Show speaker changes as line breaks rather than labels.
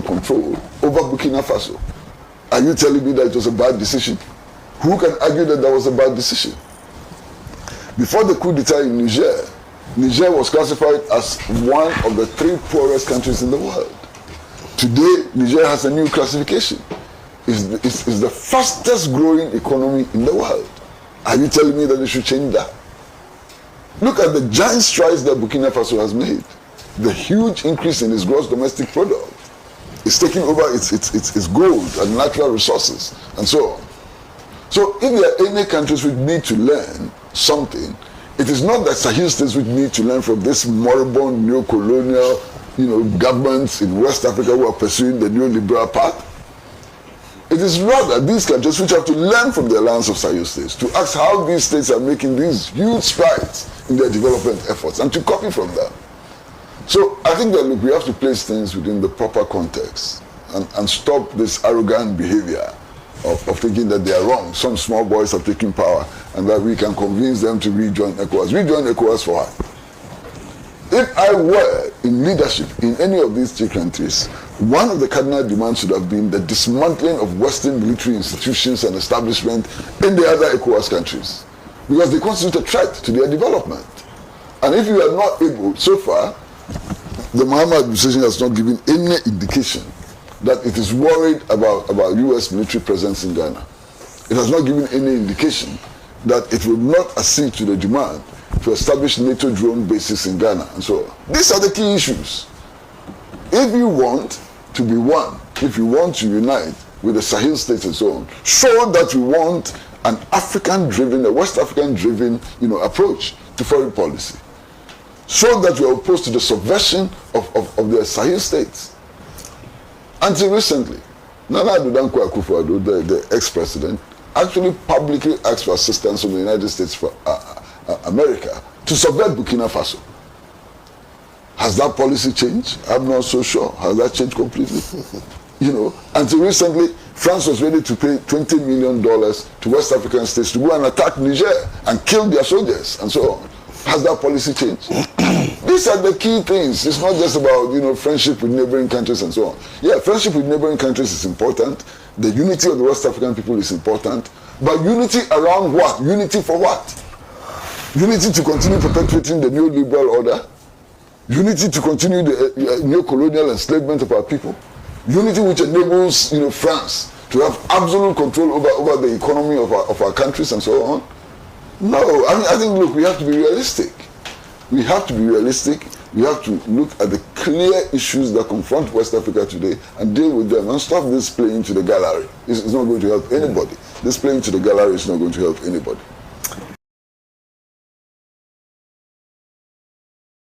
control over Burkina Faso. Are you telling me that it was a bad decision? Who can argue that that was a bad decision? Before the coup d'etat in Niger, Niger was classified as one of the 3 poorest countries in the world. Today, Niger has a new classification. It's the fastest growing economy in the world. Are you telling me that they should change that? Look at the giant strides that Burkina Faso has made. The huge increase in its gross domestic product. It's taking over its gold and natural resources and so on. So if there are any countries which need to learn something, it is not that Sahel states which need to learn from this moribund neo-colonial, governments in West Africa who are pursuing the neoliberal path. It is rather these countries which have to learn from the alliance of Sahel states, to ask how these states are making these huge strides in their development efforts and to copy from them. So I think that, look, we have to place things within the proper context and stop this arrogant behavior of thinking that they are wrong. Some small boys have taken power and that we can convince them to rejoin ECOWAS. Rejoin ECOWAS for what? If I were in leadership in any of these 3 countries, one of the cardinal demands should have been the dismantling of Western military institutions and establishment in the other ECOWAS countries, because they constitute a threat to their development. And if you are not able, so far, the Mahama administration has not given any indication that it is worried about U.S. military presence in Ghana. It has not given any indication that it will not accede to the demand to establish NATO drone bases in Ghana and so on. These are the key issues. If you want to be one, if you want to unite with the Sahel states and so on, show that you want an African-driven, a West African-driven, approach to foreign policy. Show that you are opposed to the subversion of the Sahel states. Until recently, Nana Addo Dankwa Akufo-Addo, the ex-president, actually publicly asked for assistance from the United States for America to subvert Burkina Faso. Has that policy changed? I'm not so sure. Has that changed completely? Until recently, France was ready to pay $20 million to West African states to go and attack Niger and kill their soldiers and so on. Has that policy changed? These are the key things. It's not just about, friendship with neighboring countries and so on. Yeah, friendship with neighboring countries is important. The unity of the West African people is important. But unity around what? Unity for what? Unity to continue perpetuating the neoliberal order? Unity to continue the neo-colonial enslavement of our people? Unity which enables, France to have absolute control over the economy of our countries and so on? No, I think, look, we have to be realistic. We have to be realistic. We have to look at the clear issues that confront West Africa today and deal with them and stop this playing to the gallery. It's not going to help anybody. This playing to the gallery is not going to help anybody.